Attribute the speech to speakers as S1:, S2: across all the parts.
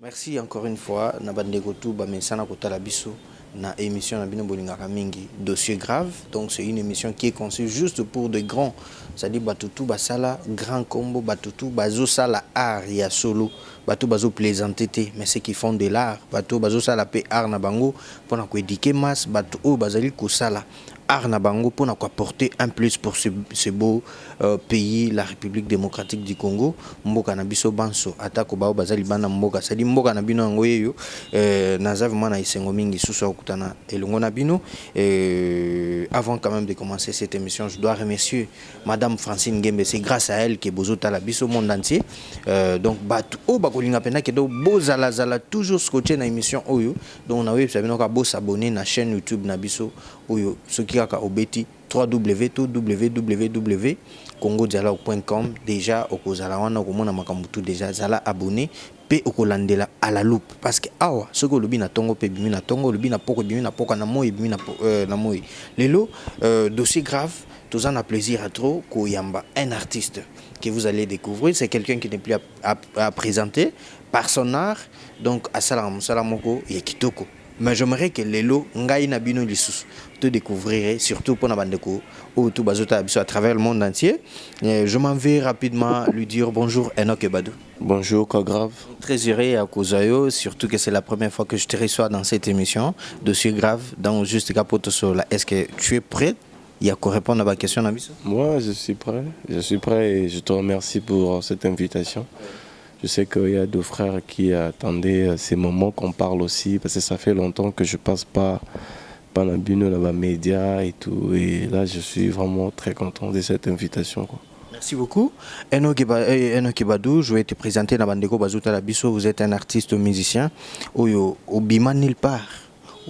S1: Merci encore une fois. Nabandeko tout bamesana kota la biso na émission na bino bolingaka mingi dossier grave. Donc c'est une émission qui est conçue juste pour de grands, c'est-à-dire batutu basala grand combo batutu bazo sala art ya solo, batu bazo plaisanter mais ceux qui font de l'art, batu bazo sala pe art na bango pour na ko éduquer masse, batu o bazali ko sala art na bango pour apporter un plus pour ce beau pays, la République démocratique du Congo. Mboka na biso banso atako bao bazali bana mboka sadi mboka na bino yango yeyo naza vraiment na isengo mingi susu okutana elongo na bino. Avant quand même de commencer cette émission, je dois remercier madame Francine Ngembe, c'est grâce à elle que bozo tala biso monde entier. Donc batu o bakolinga pena ke do bozala zala toujours scotché na émission oyo. Donc na web sabino ka bo s'abonner na chaîne YouTube na biso oyo soki kaka obeti www.congodialogue.com. déjà okozala wana okomona makambo tout déjà zala abonné pe okolandela à la loupe parce que awa ce que lobi na tongo pe bimi na tongo lobi na poko bimi na poka na moi bimi na moi lelo dossier grave tous en a plaisir à trop koyamba un artiste que vous allez découvrir. C'est quelqu'un qui n'est plus à présenter par son art, donc à salamoko et kitoko. Mais j'aimerais que Lelo ngai na bino lisusu te découvrirait surtout pour na bandeko ou tout bazota à travers le monde entier. Je m'en vais rapidement lui dire bonjour Enoch Ebadou.
S2: Bonjour Grave.
S1: Très heureux à Kozayo, surtout que c'est la première fois que je te reçois dans cette émission Dossier Grave dans Juste Capote Sola. Est-ce que tu es prêt? Il y a qu'à répondre à ma question, Nabiso.
S2: Moi, je suis prêt. Je suis prêt et je te remercie pour cette invitation. Je sais qu'il y a deux frères qui attendaient ces moments qu'on parle aussi, parce que ça fait longtemps que je passe pas dans les médias et tout. Et là, je suis vraiment très content de cette invitation, quoi.
S1: Merci beaucoup. Enoch Ebadou, je vais te présenter na bandeko Bazouta Labiso. Vous êtes un artiste musicien. Oyo obima nulle part.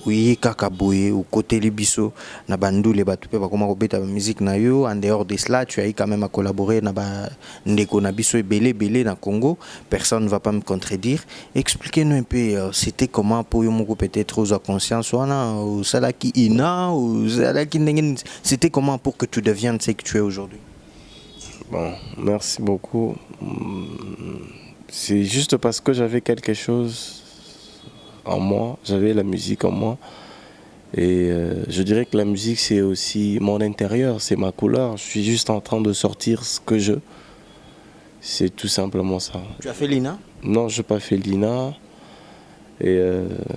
S1: Oui, kakaboye ou côté libiso na bandu les batu pe bakoma kobeta musique na yo. En dehors de cela, tu as eu quand même à collaborer na ba ndeko na biso belé na Congo. Personne ne va pas me contredire. Expliquez-nous un peu c'était comment pour yo moko peut-être aux conscience ou ça qui ina ou ça qui c'était comment pour que tu deviennes ce que tu es aujourd'hui.
S2: Bon, merci beaucoup. C'est juste parce que j'avais quelque chose en moi, j'avais la musique en moi. Et je dirais que la musique, c'est aussi mon intérieur, c'est ma couleur. Je suis juste en train de sortir ce que je... C'est tout simplement ça.
S1: Tu as fait l'INA?
S2: Non, je n'ai pas fait l'INA. Et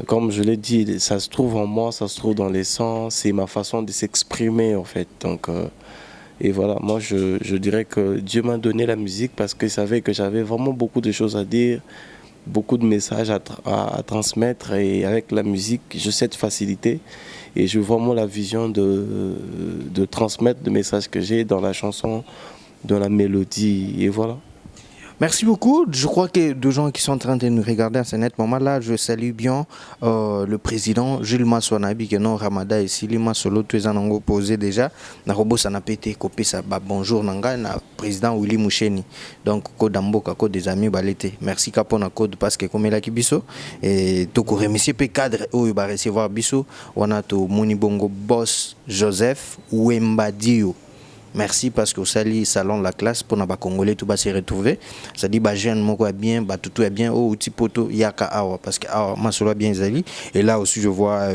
S2: comme je l'ai dit, ça se trouve en moi, ça se trouve dans les sens. C'est ma façon de s'exprimer en fait. Donc, et voilà, moi je dirais que Dieu m'a donné la musique parce qu'il savait que j'avais vraiment beaucoup de choses à dire, beaucoup de messages à transmettre, et avec la musique, j'ai cette facilité et j'ai vraiment la vision de transmettre le message que j'ai dans la chanson, dans la mélodie, et voilà.
S1: Merci beaucoup. Je crois que deux gens qui sont en train de nous regarder à ce net moment-là, je salue bien le président Jules Maswanabi, qui est non Ramada ici, Lima Solo, tous les ans posé déjà. Na robo ça n'a pas été copié ça. Bonjour Nanga, na président Willy Moucheni. Donc code Amboka, code des amis balete. Merci Capona code parce que comme il a qui biso et tout remercier pe cadre où il va recevoir biso. On a to Monibongo boss Joseph Wembadio. Merci parce que au sali salon la classe pour n'aba congolais tout va se retrouver. Ça dit bah jeune moko est bien, bah tout est bien. Oh petit poto yaka awa parce que awa masolo bien zali. Et là aussi je vois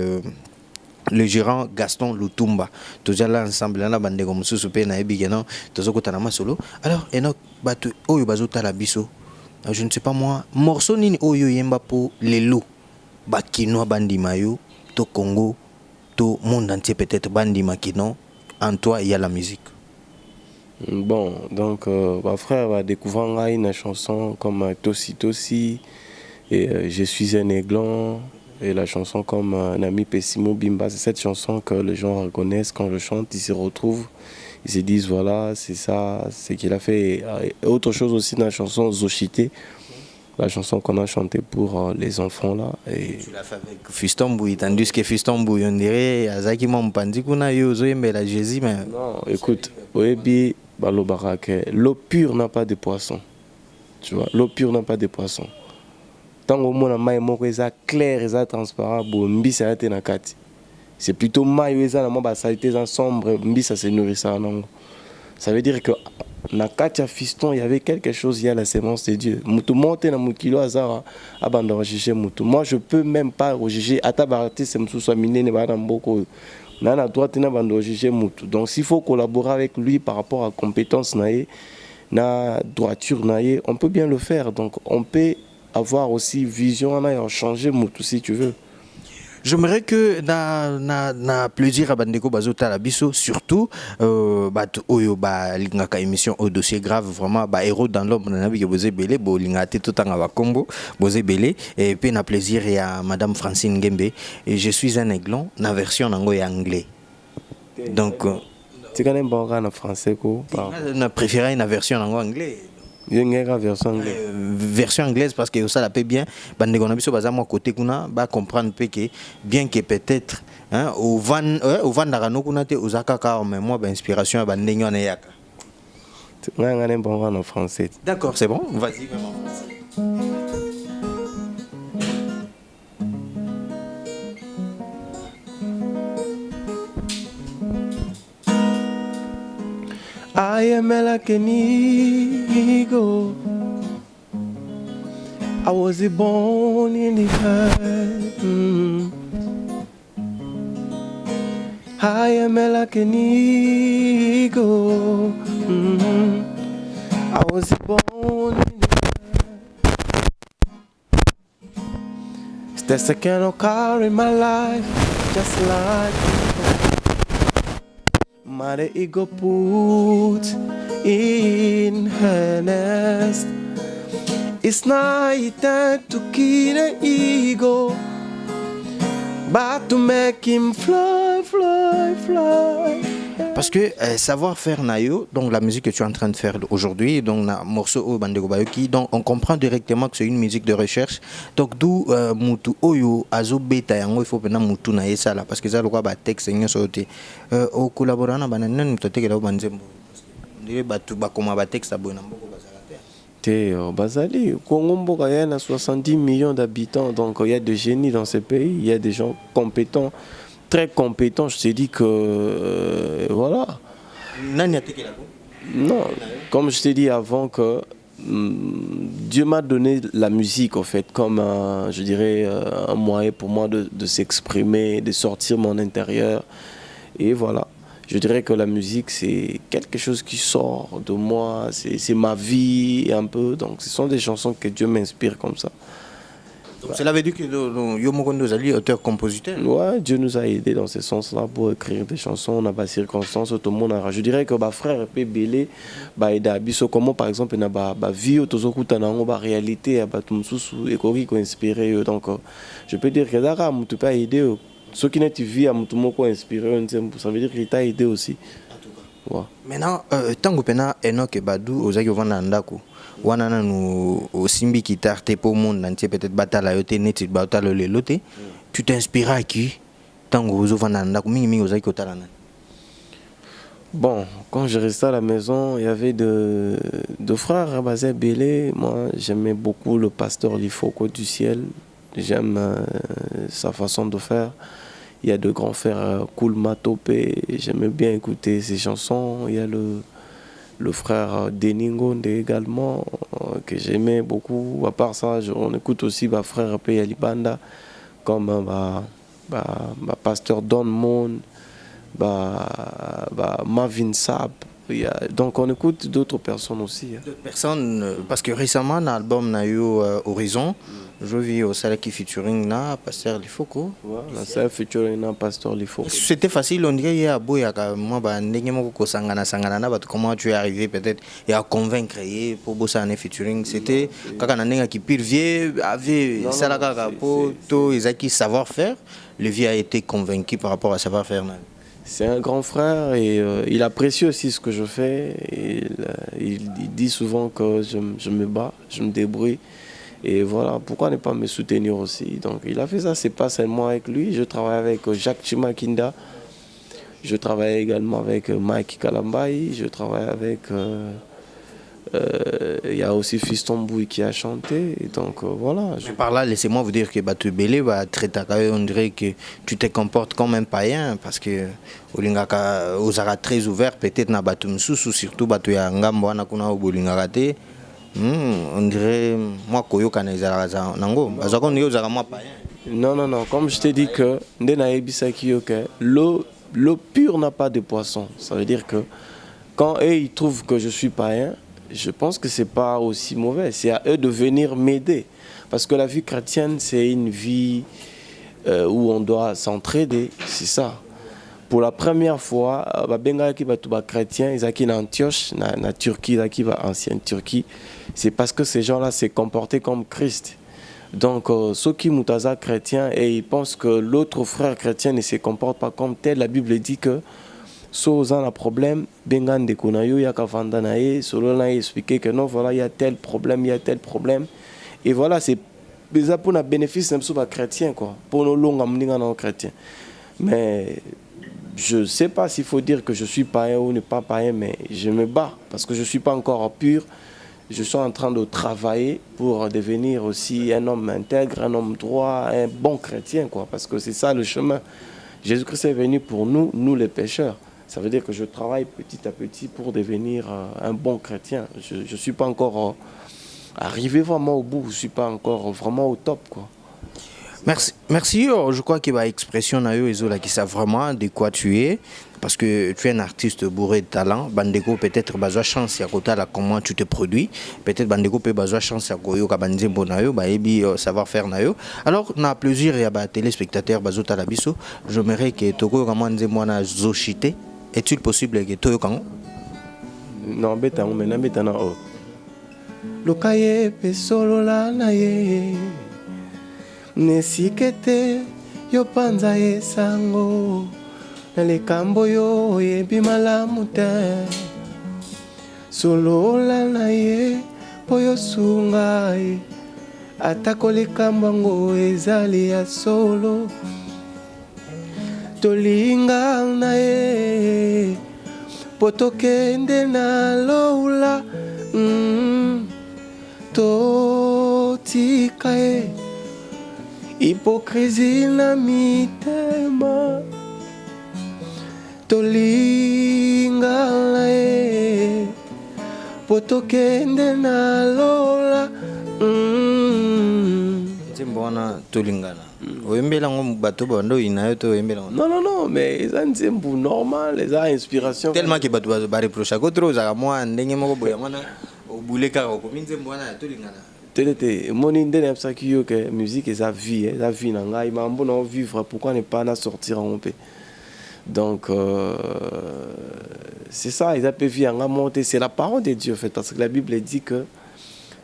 S1: le gérant Gaston Lutumba. Tous là ensemble là bande comme sous pe na ebi non. Tous ko tana masolo. Alors Enoch batu oyo bazota la biso. Je ne sais pas moi morceau nini oyo yemba pour les lots. Ba kino bandi mayo to Congo to monde entier peut-être bandi makino. En toi il y a la musique.
S2: Bon, donc ma frère va découvrir une chanson comme Tossi Tossi et Je suis un aiglon, et la chanson comme Nami Pessimo Bimba. C'est cette chanson que les gens reconnaissent quand je chante, ils se retrouvent, ils se disent voilà, c'est ça, c'est qu'il a fait. Et autre chose aussi dans la chanson Zochité, la chanson qu'on a chantée pour les enfants là. Et
S1: tu l'as fait avec Fiston Bouy, tandis que Fiston Bouy, on dirait Azaki Mampandi kuna yo zoyembe la Jésus mais
S2: non, écoute, Oebi Balo Barake, l'eau pure n'a pas de poisson. Tu vois, l'eau pure n'a pas de poisson. Tant au moins la maille moko eza clair, eza transparent, bo mbi ça été na kati. C'est plutôt maille eza na mo ba saleté eza sombre, mbi ça se nourrit ça non. Ça veut dire que Nakatia Fiston, il y avait quelque chose, il y a la sémence de Dieu. Moutou monte na mukilo azara abandon juger Moutou. Moi je peux même pas juger atabarati c'est msou samine ne bana mboko. Nana droit na abandon juger Moutou. Donc s'il faut collaborer avec lui par rapport à compétences naé na droiture naé, on peut bien le faire. Donc on peut avoir aussi vision na changer Moutou si tu veux.
S1: J'aimerais que na plaisir à bandeko bazota la biso surtout oyo ba lingaka émission au dossier grave vraiment ba héros dans l'ombre na bi que vous belé bo lingate tout en ba combo vous belé et puis na plaisir à madame Francine Ngembe et je suis un aiglon na version nango ya anglais donc
S2: tu connais bon en français ko
S1: na préféré une version nango anglais.
S2: Version
S1: anglaise parce que ça la paie bien bandeko na biso baza moi côté kuna ba comprendre que bien que peut-être au van darano kuna te ozaka ka mais moi ba inspiration ba ndenge na yaka
S2: ngana bon en français.
S1: D'accord, c'est bon, vas-y vraiment.
S2: I am like an eagle. I was born in the earth. I am like an eagle. I was born in the earth. It's the kind of car in my life, just like Mother Eagle put in her nest. It's night time to kill an eagle, but to make him fly, fly, fly.
S1: Parce que savoir-faire nayo, donc la musique que tu es en train de faire aujourd'hui, donc na morceau au bandeko bayoki, donc on comprend directement que c'est une musique de recherche. Donc d'où mutu oyo azo beta yango il faut pena mutu na yesa là parce que ça le quoi ba texte nyo sauté. Au collaborer na banana mtote ke la banzembo. On dirait batu ba koma ba texte abona mboko bazala te.
S2: Bazali, Congo Mboka, il y a 70 millions d'habitants, donc il y a des génies dans ce pays, il y a des gens compétents, très compétents. Je t'ai dit que voilà. Non, comme je t'ai dit avant que Dieu m'a donné la musique en fait comme je dirais un moyen pour moi de s'exprimer, de sortir mon intérieur et voilà. Je dirais que la musique, c'est quelque chose qui sort de moi, c'est ma vie un peu. Donc, ce sont des chansons que Dieu m'inspire comme ça.
S1: Donc, cela veut dire que Yomokondo Zali, auteur-compositeur.
S2: Ouais, Dieu nous a aidés dans ce sens-là pour écrire des chansons. On n'a pas circonstances, tout le monde a. Je dirais que ma frère peut belé, comment par exemple, na vie, la réalité, et inspiré. Donc, je peux dire que Dara, tu peux aider. Ceux qui n'ont pas vu à Moutoumoko inspiré, ça veut dire qu'il t'a aidé aussi.
S1: Ouais. Maintenant, tant que Enoch et Badou, aux Ayovana Ndako, Wanana nous au Simbi qui t'arte pour le monde entier, peut-être Batala Yote, Netit Batala Lelote, tu t'inspires à qui? Tant que vous Ovana Ndako, Mimi aux Ayotalanan.
S2: Bon, quand je restais à la maison, il y avait deux frères, Rabazé Bélé. Moi, j'aimais beaucoup le pasteur Lifoko du ciel. J'aime sa façon de faire. Il y a de grands frères Koulma Topé, j'aimais bien écouter ses chansons. Il y a le frère Deningonde également, que j'aimais beaucoup. À part ça, on écoute aussi ma frère Payalibanda, comme pasteur Don Mon, Marvin Saab. Donc on écoute d'autres personnes aussi.
S1: D'autres personnes, parce que récemment, dans l'album Nayo Horizon, je vis au Salaki featuring na Pasteur Lifoko.
S2: Ouais, ça featuring na Pasteur Lifoko.
S1: C'était facile, on dirait, il y a Boya, moi, comment tu es arrivé peut-être et à convaincre pour bosser en featuring. C'était quand on a qui pire vieux, avait Salaka Poto, ils savoir-faire. Le vieux a été convaincu par rapport à savoir-faire.
S2: C'est un grand frère et il apprécie aussi ce que je fais. Il dit souvent que je me bats, je me débrouille. Et voilà, pourquoi ne pas me soutenir aussi? Donc il a fait ça, c'est pas seulement avec lui. Je travaille avec Jacques Chimakinda. Je travaille également avec Mike Kalambaï. Je travaille avec Il y a aussi Fiston Bouy qui a chanté. Et donc voilà.
S1: Mais par là, laissez-moi vous dire que Batu Belé va traiter, on dirait que tu te comportes comme un païen parce que Olingaka osara très ouvert, peut-être na Batu Msusu, surtout Batu ya Ngambo na kuna Olingaka te. On dirait moi Koyo Kanezara Nango, parce qu'on est osara moi païen.
S2: Non, non, non. Comme je t'ai dit que l'eau pure n'a pas de poisson. Ça veut dire que quand eux ils trouvent que je suis païen, je pense que c'est pas aussi mauvais. C'est à eux de venir m'aider. Parce que la vie chrétienne, c'est une vie où on doit s'entraider. C'est ça. Pour la première fois, les chrétiens, ils sont en Antioche, en Turquie, ancienne Turquie. C'est parce que ces gens-là s'est comportés comme Christ. Donc, ceux qui sont chrétiens et ils pensent que l'autre frère chrétien ne se comporte pas comme tel, la Bible dit que si vous avez un problème, bengan de kunayo ya kavanda nae, solo na expliquer que non, voilà, il y a tel problème, il y a tel problème. Et voilà, c'est déjà pour le bénéfice d'un peu chrétien, quoi. Pour nos longs amninga chrétiens. Mais je ne sais pas s'il faut dire que je suis païen ou ne pas païen, mais je me bats parce que je ne suis pas encore pur. Je suis en train de travailler pour devenir aussi un homme intègre, un homme droit, un bon chrétien, quoi. Parce que c'est ça le chemin. Jésus-Christ est venu pour nous, nous les pécheurs. Ça veut dire que je travaille petit à petit pour devenir un bon chrétien. Je ne suis pas encore arrivé vraiment au bout, je ne suis pas encore vraiment au top, quoi.
S1: Merci. Merci. Je crois qu'il y a une expression qui savent vraiment de quoi tu es. Parce que tu es un artiste bourré de talent. Bandeko peut-être besoin chance à côté là comment tu te produis. Peut-être Bandeko peut besoin chance à koyo kabandze bonayo ba ebi savoir faire nayo. Alors na plaisir ya ba téléspectateurs bazota la biso. J'aimerais que toko comment nze mwana zochité. Est-il possible que toyo kango?
S2: Non beta on mena beta na o. Lokaye pe solo la na ye. Nesikete yo panza esango. Nalikambo yo yebi malamu te solola na ye poyo sunga ye atako likambo ngo ezali ya solo tolinga na ye potokende na loula totika ye hypocrisie na mitema tolingala e potokende na lola
S1: Nzembona tolingana oyembela ngo bato bando inayo to oyembela
S2: non non non mais ça nzembu normal les inspiration
S1: tellement que bato ba reprocher ko trop za moi ndenge moko boya mwana obuleka ko nzembona tolingana
S2: Télété, mon indien est ça qui que musique et sa vie nanga il m'a bon vivre pourquoi ne pas na sortir en paix. Donc c'est ça, ils appellent vie en monter, c'est la parole de Dieu en fait parce que la Bible dit que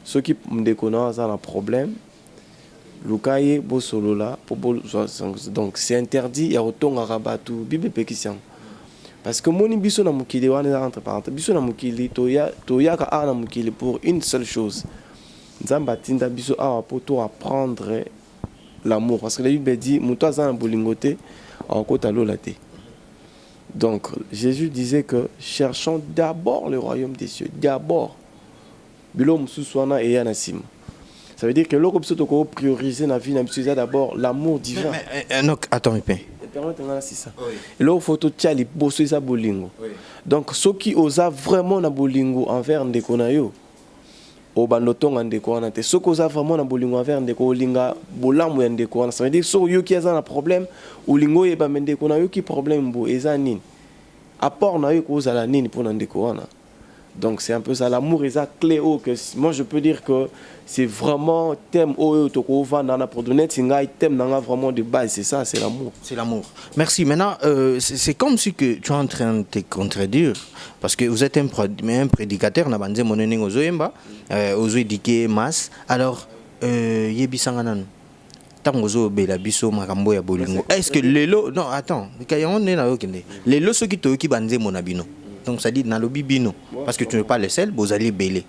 S2: ceux qui me déconnent ont un problème. Lukaye bo solo là donc c'est interdit il y a autant à rabatu Bible pékissian. Parce que moni biso na mukili wana entre parenthèses biso na mukili toya ka na mukili pour une seule chose. Nzamba tinda biso awa poto apprendre l'amour parce que la Bible dit muto azana bolingote akota lolate. Donc Jésus disait que cherchons d'abord le royaume des cieux, d'abord. Bilom suswana et yanasim. Ça veut dire que l'autre biso toko prioriser na vie na biso d'abord l'amour divin.
S1: Mais non, attends un peu.
S2: C'est ça. Et là, il faut tout tchali bosso isa bolingo. Donc ceux qui osent vraiment na bolingo envers ndeko na yo au bandotonga ndeko wana te ceux qui osent vraiment na bolingo envers ndeko linga bolamu ya ndeko wana ça veut dire ceux yo qui ont un problème ou lingo yeba ndeko na yo qui problème bo eza nini apport na yo ko za nini pour ndeko wana. Donc c'est un peu ça l'amour est ça clé que moi je peux dire que c'est vraiment thème to ko vanda na pour donner singa thème nanga vraiment de base c'est ça c'est l'amour.
S1: C'est l'amour. Merci. Maintenant c'est comme si que tu es en train de te contredire parce que vous êtes un prédicateur na banze monening ozoyemba ozoedike mas alors yebisanga nanu tangozo bela biso makambo ya bolingo est-ce que lelo non attends kayango ne na yokende lelo soki toyoki banze monabino donc ça dit na lobi bino parce que tu n'es pas le seul bozali belé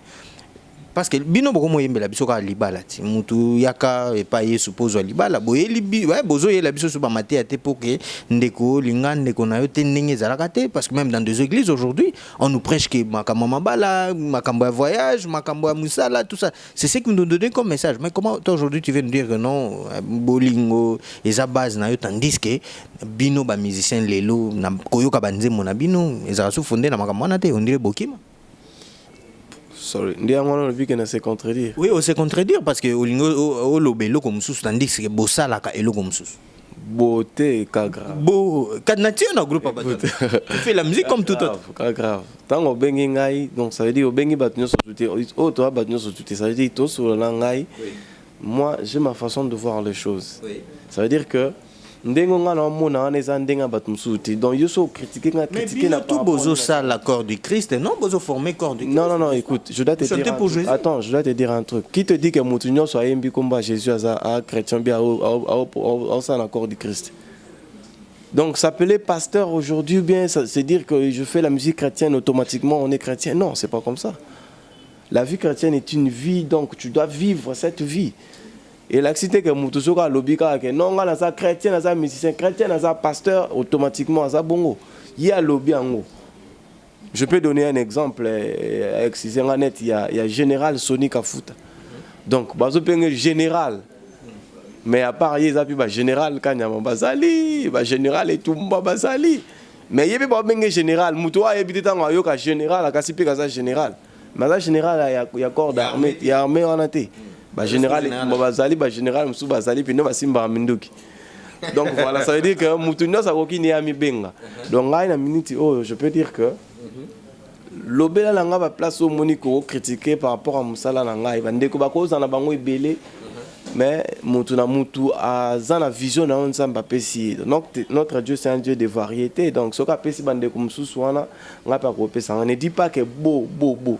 S1: parce que bino boko moyembela biso ka libala ti mutu yaka e pa yesu pozo libala boye libi ouais bozo ye la biso so ba maté ate pour que ndeko linga ndeko na yo te ndenge zalaka te parce que même dans des églises aujourd'hui on nous prêche que makambo mabala makambo ya voyage makambo ya musala tout ça c'est ce que nous donne comme message mais comment toi aujourd'hui tu viens nous dire que non bolingo eza base na yo tandis que bino ba musicien lelo na koyoka banzemo na bino eza so fondé na makambo na te on dirait bokima.
S2: Sorry, ndiamona on vit que se contredire.
S1: Oui, on se contredire parce que au lobelo comme sous tandis que bossa la ka elo comme sous.
S2: Beauté kagra.
S1: Bo nature na groupe ba. Tu fais la musique comme tout autre.
S2: Grave. Tant au bengi ngai, donc ça veut dire au bengi batnyo sotuté. Oh toi batnyo sotuté, ça veut dire to sur la ngai. Moi, j'ai ma façon de voir les choses. Oui. Ça veut dire que ndengo nga na mona neza ndenga batmusuti donc yo so critiquer nga critiquer na
S1: tout bozo ça l'accord du Christ non bozo former corps du Christ.
S2: Non écoute, je dois te dire attends, je dois te dire un truc. Qui te dit que mutunyo soit yembi combat Jésus à chrétien bien au ça l'accord du Christ. Donc s'appeler pasteur aujourd'hui bien c'est dire que je fais la musique chrétienne automatiquement on est chrétien. Non, c'est pas comme ça. La vie chrétienne est une vie donc tu dois vivre cette vie. Et l'accident que Moutoussoka lobika que non nga na chrétien na musicien chrétien na pasteur automatiquement ça bongo il y a lobby en haut. Je peux donner un exemple avec Net il y a général Sony Kafuta. Donc bazo penge général. Mais à part yeza pi ba général Kanyama Bazali, ba général et Tumba Bazali. Mais yebe ba penge général muto a ebité tango ayoka général akasipe kaza général. Mais ça général il y a corps d'armée, il y a armée en até. Ba général bazali ba général musu bazali pino basimba minduki donc voilà ça veut dire que mutunya sa koki ni ami benga donc ngai na minute oh je peux dire que lobela la nga ba place au moniko critiquer par rapport à musala na ngai ba ndeko ba koza na bango ebele mais mutu na mutu a zana vision na nsamba pesi donc notre Dieu c'est un Dieu de variété donc soka pesi bande comme souswana nga pa ko pesa on ne dit pas que beau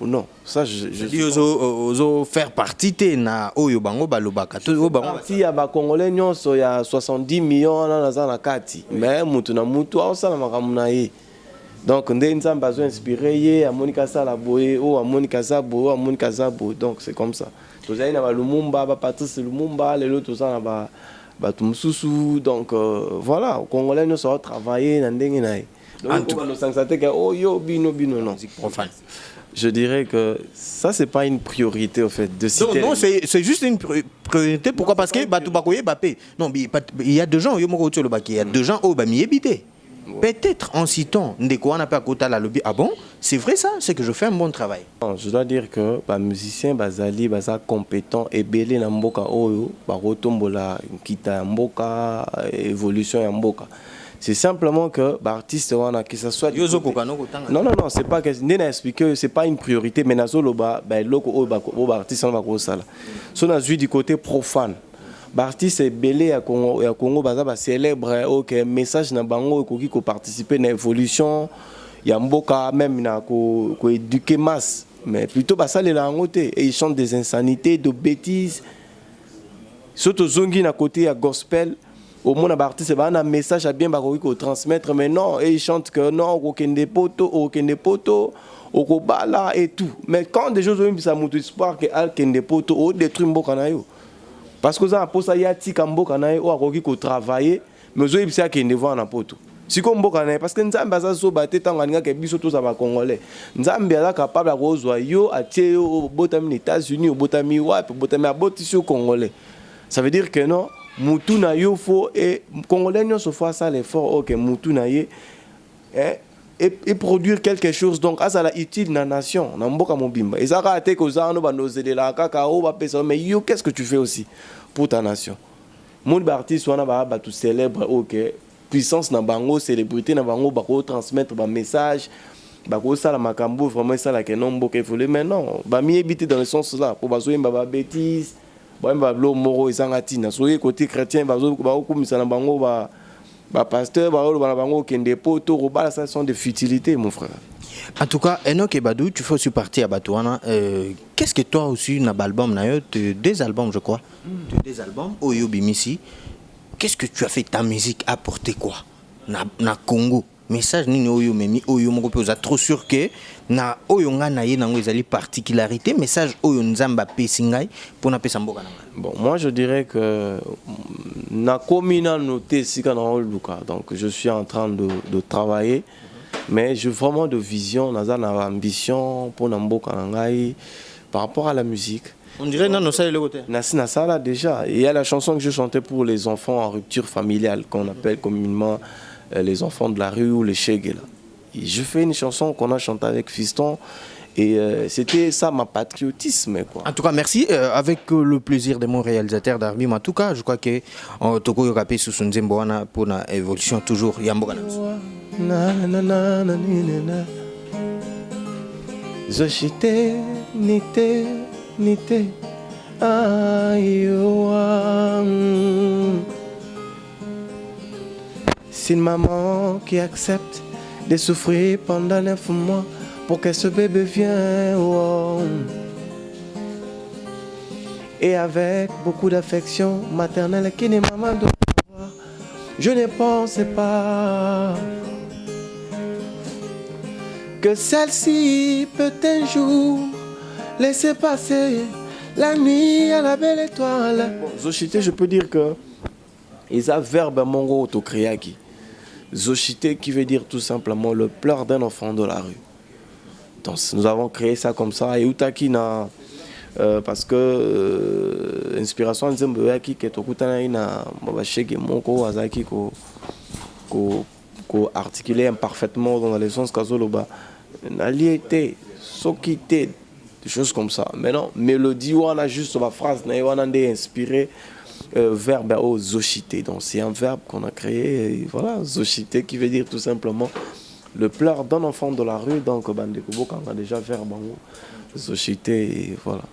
S2: non ça je
S1: dis ozo faire partie te na oyo bango balobaka to o bango
S2: si ya ba congolais nyonso ya 70 millions na zana kati mais mutu na mutu a sala makamuna ye donc ndé nzamba zo inspiré ye a Monica Sala boye o a Monica Zabo a Monica Zabo donc c'est comme ça. Tous les na Lumumba ba Patrice Lumumba les autres ça na ba Tumsusu donc voilà au Congolais nous ça travailler na ndenge na donc on nous sensaté que oh yo bino non
S1: profane.
S2: Je dirais que ça c'est pas une priorité au fait de citer.
S1: Non c'est juste une priorité pourquoi parce que batu bakoye bapé non il y a deux gens yo moko tolo baki il y a deux gens au ba mi ebité. Peut-être en citant Ndeko n'a pas côté la lobby. Ah bon? C'est vrai ça? C'est que je fais un bon travail.
S2: Non, je dois dire que les musiciens bazali baza compétents et belé na mboka oyo ba rotombola kita mboka évolution ya mboka. C'est simplement que l'artiste wana que ça soit non c'est pas que n'a expliqué c'est pas une priorité mais nazolo ba loko oyo ba artiste wana ba ko sala. So na du côté profane. L'artiste belé à Congo baza célèbre OK message na bango ko participer na évolution ya mboka même na ko éduquer masse mais plutôt basale la ngote et ils chantent des insanités de bêtises surtout zongi na côté ya gospel au moins l'artiste ba un message à bien ba ko transmettre mais non et ils chantent que non okende poto okobala et tout mais quand des choses ont ça montre espoir que al kende poto o détruire mboka na yo. Parce que ça pour ça y a tika mboka na yo akoki ko travailler mais zo ibisa ke ndevant na poto siko mboka na parce que nzambe aza so baté tanganga ke biso to za ba congolais nzambe ala capable ko zwa yo atie yo botami les États-Unis au botami wapi botami abotisi au congolais ça veut dire que non mutu na yo faut et congolais non se fait ça l'effort OK mutu na ye et produire quelque chose donc ça la utile na nation na mboka mobimba et ça raté que za no banozele la kaka o ba pesa mais yo qu'est-ce que tu fais aussi pour ta nation mon artiste wana ba tout célèbre OK puissance na bango célébrité na bango ba ko transmettre ba message ba ko sala makambo vraiment ça la que non mboka il mais non ba mi éviter dans le sens là pour bazo yemba ba bêtise ba yemba lo moro ezangati na so côté chrétien bazo ba ko kumisa na bango ba pasteur bango kende poto robala ça sont des futilités mon frère.
S1: En tout cas Enoch Ebadou tu fais aussi partie à Batouana qu'est-ce que toi aussi na album na yo deux albums je crois deux albums Oyo Bimisi qu'est-ce que tu as fait ta musique apporter quoi na Congo message nini oyo memi oyo moko pe oza trop sûr que na oyo nga na ye nango ezali particularité message oyo nzamba pesi ngai pona pesa mboka na ngai.
S2: Bon, moi je dirais que na komina noté sika na luka, donc je suis en train de travailler, mais j'ai vraiment de vision, naza na ambition pour na mboka na ngai par rapport à la musique.
S1: On dirait non ça le côté.
S2: Na ça là déjà, il y a la chanson que je chantais pour les enfants en rupture familiale qu'on appelle communément les enfants de la rue ou les shege là. Je fais une chanson qu'on a chantée avec Fiston. Et c'était ça ma patriotisme quoi.
S1: En tout cas merci avec le plaisir de mon réalisateur Darbim. En tout cas je crois que toko yo kapé sous nzembo wana pour na évolution toujours yamboka na
S2: Zoshite nite nite ayoa. C'est une maman qui accepte de souffrir pendant 9 mois pour que ce bébé vienne, oh. Et avec beaucoup d'affection maternelle qui n'est maman de moi, je ne pensais pas que celle-ci peut un jour laisser passer la nuit à la belle étoile. Bon, Zoshite, je peux dire que ils ont verbe mongo autokriaki. Zoshite qui veut dire tout simplement le pleur d'un enfant de la rue. Donc, nous avons créé ça comme ça. Et Utakina, parce que inspiration Nzemboyaki qui est au Kutanaïna, Mabasheke Moko, Azaki, ko articulé imparfaitement dans le sens Kazoloba, Naliété, Sokité, des choses comme ça. Maintenant, mélodie, on a juste ma phrase, on a inspiré verbe au Zoshite. Donc, c'est un verbe qu'on a créé, et voilà, Zoshite qui veut dire tout simplement le pleur d'un enfant de la rue, donc Bandekubo, quand on a déjà verbe en haut, société, voilà.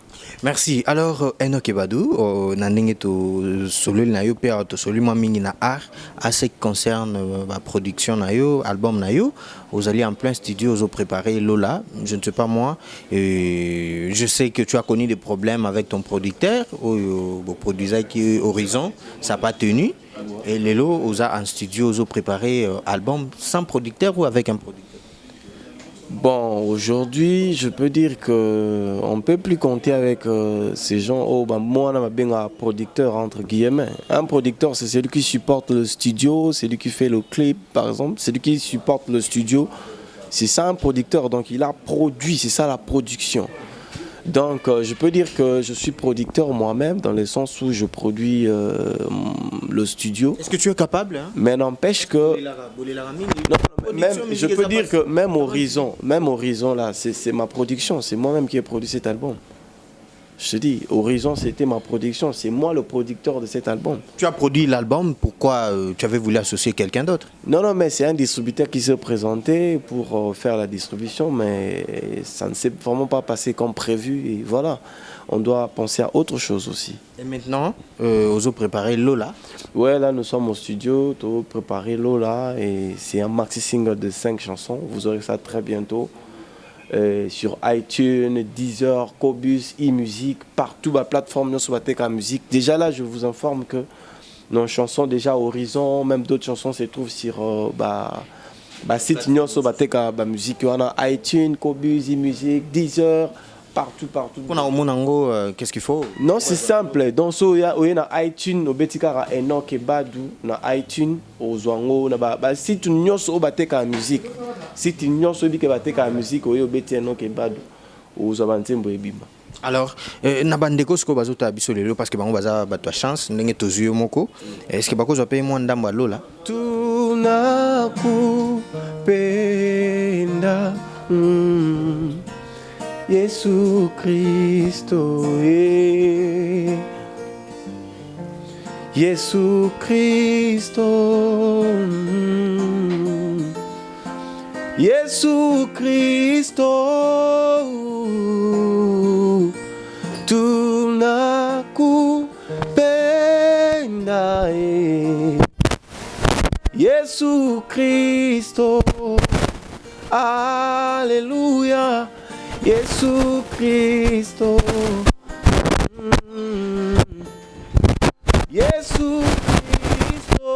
S1: Merci. Alors, Enoch Ebadou, nandenge to solul na yo pe to solul ma mingi na art, à ce qui concerne la production na yo, album na yo, vous allez en plein studio, vous préparez Lola, je ne sais pas moi, je sais que tu as connu des problèmes avec ton producteur, au produisait qui Horizon, ça n'a pas tenu. Et Lelo, vous a en studio, vous préparé album sans producteur ou avec un producteur?
S2: Bon, aujourd'hui, je peux dire que on peut plus compter avec ces gens. Oh, bah, moi, on a un producteur entre guillemets. Un producteur, c'est celui qui supporte le studio, c'est celui qui fait le clip, par exemple, c'est celui qui supporte le studio. C'est ça un producteur. Donc, il a produit, c'est ça la production. Donc, je peux dire que je suis producteur moi-même, dans le sens où je produis le studio.
S1: Est-ce que tu es capable hein?
S2: Mais n'empêche que... Non, même, je peux dire que même Horizon là, c'est ma production. C'est moi-même qui ai produit cet album. Je te dis, Horizon, c'était ma production. C'est moi le producteur de cet album.
S1: Tu as produit l'album, pourquoi tu avais voulu associer quelqu'un d'autre?
S2: Non, mais c'est un distributeur qui s'est présenté pour faire la distribution, mais ça ne s'est vraiment pas passé comme prévu. Et voilà, on doit penser à autre chose aussi.
S1: Et maintenant, vous avez préparé Lola?
S2: Ouais, là, nous sommes au studio, nous avons préparé Lola, et c'est un maxi-single de 5 chansons. Vous aurez ça très bientôt. Sur iTunes, Deezer, Qobuz, eMusic, partout, la plateforme sur la musique. Déjà là, je vous informe que nos chansons, déjà Horizon, même d'autres chansons se trouvent sur site sur la musique. On a iTunes, Qobuz, eMusic, Deezer, partout.
S1: On a au Monango, qu'est-ce qu'il faut?
S2: Non, c'est simple. Donc, il y a iTunes, au Betikara, Enoch Ebadou, na iTunes, au Zwango, na site sur la musique. Si tu n'as pas de musique, tu as
S1: alors, Nabandeko, ce que vous avez parce que vous avez une chance, vous avez une moko. Est-ce que vous avez moins d'ambo là?
S2: Yesu Christo, Yesu Christo. Yesu Christo, tunakupenda. Yesu Christo, Alléluia. Yesu Christo, Yesu Christo.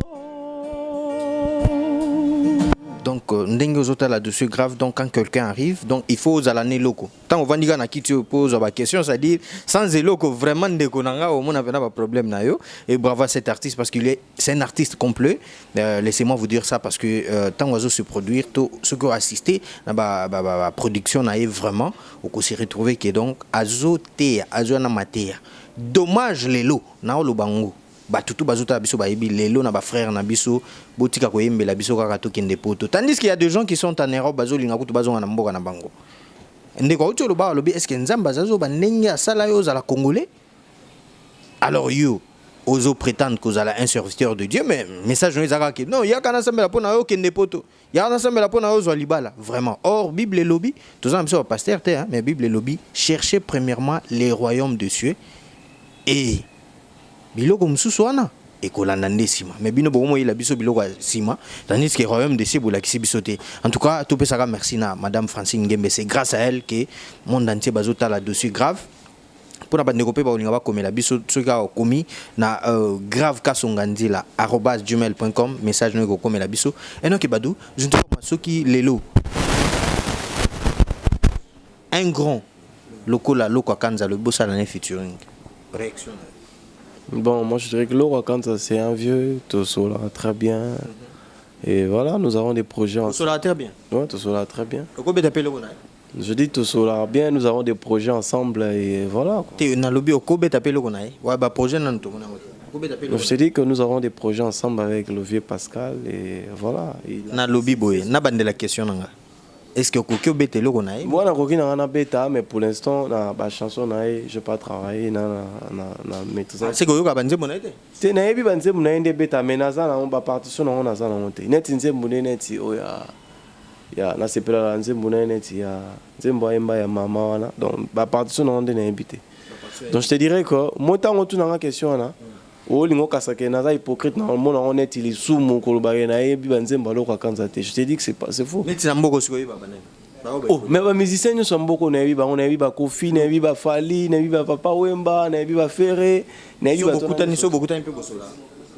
S1: Donc, ndengue aux là-dessus grave. Donc, quand quelqu'un arrive, donc il faut aux l'année locaux. Tant on va dire à qui tu poses la question, c'est-à-dire sans éloque vraiment de konanga au monde avait pas problème na yo. Et bravo à cet artiste parce c'est un artiste complet. Laissez-moi vous dire ça parce que tant oiseau se produire, tout ce que assisté la production na vraiment au s'est retrouvé qui est donc azoté azona matière. Dommage les lots na le bango. Batutu bazuta biso bayebi lelo na ba frère na biso botika ko yembela biso kaka to kende poto. Tandis qu'il y a des gens qui sont en Europe bazo linga kutu bazo na mboka na bango. Ndeko uti lo ba lobi est-ce que nzamba zazo ba ndenge asala yo za la congolais? Alors yo ozo prétendre que vous allez un serviteur de Dieu mais message nous ezaka que non, ya kana sambela pona yo kende poto. Ya kana sambela pona yo zo libala vraiment. Or Bible et lobby, tous en biso pasteur té hein, mais Bible et lobby cherchez premièrement les royaumes de cieux et biloko mususu wana ekolanda nde sima mais bino bomo ila biso biloko sima tandis que royaume de cieux bolakisi biso te. En tout cas tout pesaka merci na madame Francine Ngembe, c'est grâce à elle que monde entier bazota là-dessus grave pour na bandeko pe ba olinga ba komela biso soka komi na grave kasonganzila @gmail.com message no ko komela biso enoki badou je ne sais pas soki lelo un grand lokola loko kanza le bossa l'année featuring réaction.
S2: Bon, moi je dirais que Laura Kanza c'est un vieux, Tosola très bien. Et voilà, nous avons des projets ensemble.
S1: Tosola très bien.
S2: Ouais, Tosola très bien.
S1: Je
S2: dis Tosola bien, nous avons des projets ensemble et voilà.
S1: Je
S2: te dis que nous avons des projets ensemble avec le vieux Pascal et voilà.
S1: Na lobby boy, na bande la question nanga. Est-ce que Kokyo bête le konaï?
S2: Moi na koki na bêta mais pour l'instant na ba chanson naï, je pas travailler na maîtrise.
S1: C'est que yo ka banze monaï te.
S2: Te na yebi banze monaï ndé bêta mais naza na on ba partition na on naza na monte. Net nze mbune net o ya na sepela nze mbune net ya nzembo emba ya mama wana. Donc ba partition na on ndé na invité. Donc je te dirais que moi tant on tuna question na o lingo kasake naza hypocrite na mona on est il sumu ko lobare na yebi banze mbalo kwa kanza te. Je te dis que c'est faux.
S1: Mais tu mboko siko yiba banane.
S2: Oh, mais les musiciens nous sommes beaucoup, on a vu Kofi, on a vu Fali, on a vu Papa Wemba, on a vu Ferré, on a vu
S1: beaucoup de bosola.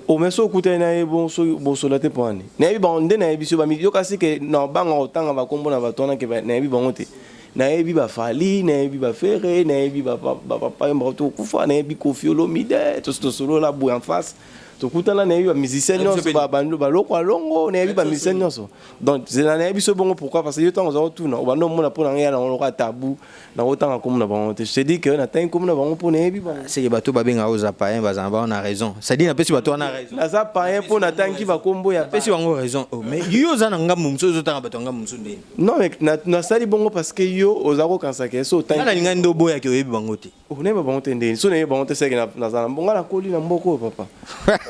S2: Oh, mais so kuta na bon so bosola te poani. Na bi bande na bi so ba mi yo kasi ke na banga otanga ba kombo na ba tona ke na bi bangote. Na bi ba Fali, na bi ba Ferré, na bi ba Papa Wemba to kufa na bi Kofi Olomide, to solo la boue en face. To kutana na yebi musicien nyonso ba bando ba loko alongo na yebi ba musicien nyonso. Donc c'est na yebi so bongo pourquoi parce que yo tango za tuna o bando mona pona ngela na loko tabou na otanga comme na bango te. Je te dis que na tango comme na bango pona yebi ba.
S1: C'est que bato ba benga oza païen bazamba on a raison. Ça dit na pesi bato on a raison.
S2: Na za païen pona tangi ba kombo ya
S1: pesi bango raison. Mais yo za na ngamu mso zo tanga bato ngamu mso ndeni.
S2: Non mais na sali bongo parce que yo ozako kansaka so tangi.
S1: Na ninga ndo boya ke yebi bango te.
S2: O ne ba bango te ndeni. So na yebi bango te seke na za na bonga na koli na mboko papa.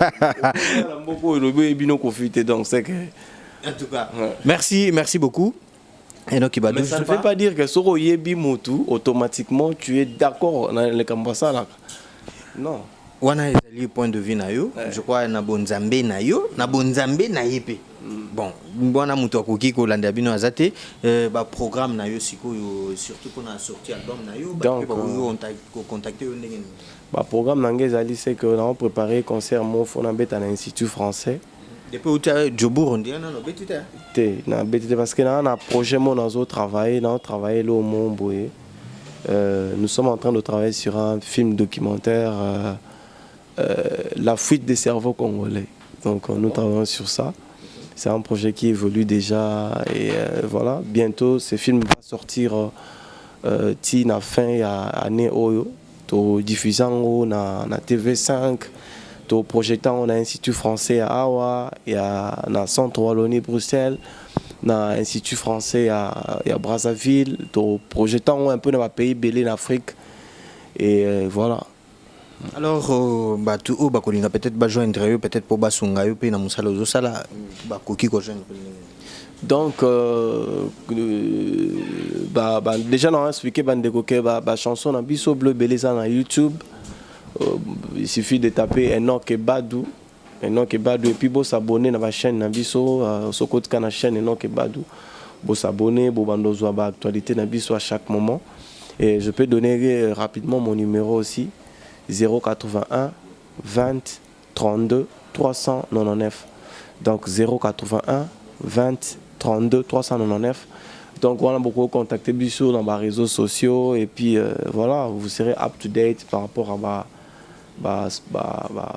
S1: En tout cas, merci beaucoup. Et donc,
S2: mais ça ne veut pas dire que Soro Yebi Motu, automatiquement, tu es d'accord dans le Kambasa là. Non.
S1: Wana ezali point de vue na yo, je crois na bonzambe na yo, na bonzambe na yepe. Bon, bwana mutu akoki ko landa bino azate ba programme na yo sikoyo surtout pour na sortir album na yo, ba ko contacter yo ndenge.
S2: Bah programme nangezali c'est que nous avons préparé concert mon fond en à l'Institut français.
S1: Depuis où tu as Djobour on dit non betite.
S2: Na betite parce que dans un projet mon nous travaillé le mon boye. Nous sommes en train de travailler sur un film documentaire la fuite des cerveaux congolais. Donc nous travaillons sur ça. C'est un projet qui évolue déjà et voilà, bientôt ce film va sortir tina fin ya année oyo. To diffusant na TV5, to projetant na Institut français à Awa, il y a na Centre Wallonie Bruxelles, na Institut français à Brazzaville, to projetant un peu dans les pays belés en Afrique et voilà.
S1: Alors bah tout haut bah peut-être ba joindre peut-être pour basunga yo pe na musala zo sala ba koki ko joindre.
S2: Donc, déjà, on a expliqué que chanson na biso bleu beleza na YouTube. Il suffit de taper Enoch Badou. Enoch Badou et puis vous s'abonner à la chaîne na biso. Sur côté na chaîne Enoch Badou. Vous s'abonner, vous bandozo ba actualité na biso à chaque moment. Et je peux donner rapidement mon numéro aussi 081 20 32 399. Donc 081 20 32 399. Donc on a beaucoup contacté Bissot dans les réseaux sociaux et puis voilà, vous serez up to date par rapport à ma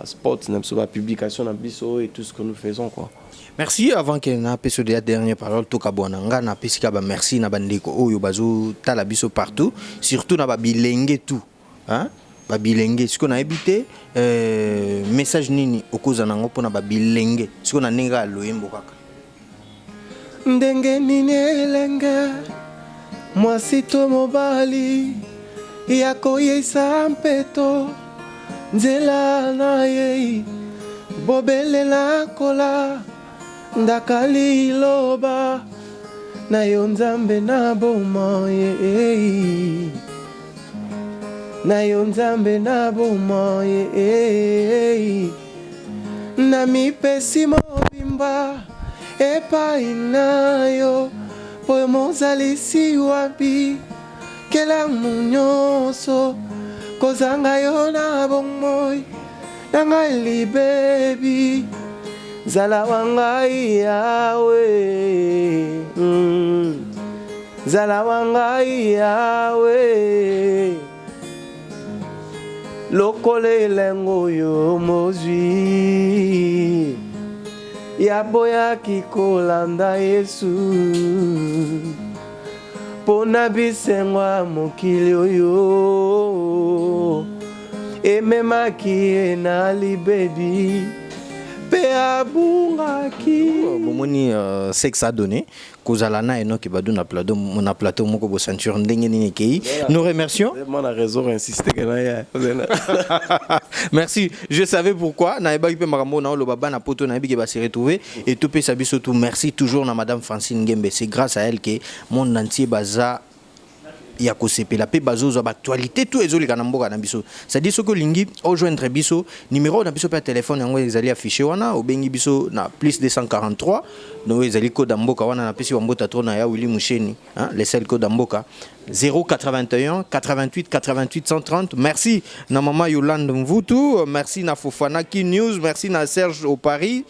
S2: spot, ma publication dans Bissot et tout ce que nous faisons quoi.
S1: Merci avant que na peso de la dernière parole to kabona nga na pesika ba merci na bandeko oyo bazo tala biso partout surtout na ba bilenge tout hein ba bilenge siko na ebité message nini okoza nango pona ba bilenge siko na ninga loyembo kaka
S2: ndenge nini elenge mwasi to mobali yako yesa mpeto nzela na ye bobelela kola ndakali loba na yo nzambe na boma ye na yo nzambe na boma ye na mipesi mobimba epai na yo po mozalisi wapi kela nyonso kozanga yo na bomoi na ngai libebi zala wangai yawe zala wangai yawe lokole lengo yo mozwi yaboya kikolanda Yesu pona bisengwa mokili oyo ememaki na libebi pe abungaki
S1: bomoni sexe a donné kozalana eno ki badu na plateau moko bo ceinture ndenge nini kei nous remercions
S2: vraiment la raison insister que na
S1: merci je savais pourquoi na eba ki pe makambo na lo baba na poto na ebi ke ba se retrouver et tout pe sabi surtout merci toujours na madame Francine Ngembe c'est grâce à elle que monde entier baza ya kosepela pe bazozo actualité tout ezolika na mboka na biso ça dit ce que lingi rejoindre biso numéro na biso pe téléphone yango ezali affiché wana obengi biso na plus 243 no ezali code mboka wana na pesi wa mbota to na ya Willy Musheni hein les seuls code mboka 081 88 88 130 merci na mama Yolande Mvutu merci na Fofana Ki News merci na Serge au Paris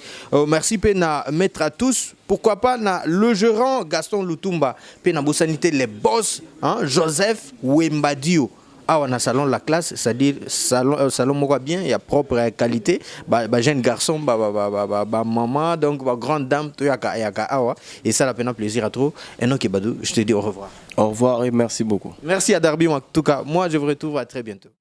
S1: merci pe na Maître à tous pourquoi pas na le gérant Gaston Lutumba pe na Bosanité les boss hein Joseph Wembadio ah on a salon la classe c'est-à-dire salon moko bien il y a propre qualité ba jeune garçon ba maman donc ba grande dame to yaka awa et ça la peine plaisir à trop et non Kebadou je te dis au revoir
S2: et merci beaucoup
S1: merci à Darby en tout cas moi je vous retrouve à très bientôt.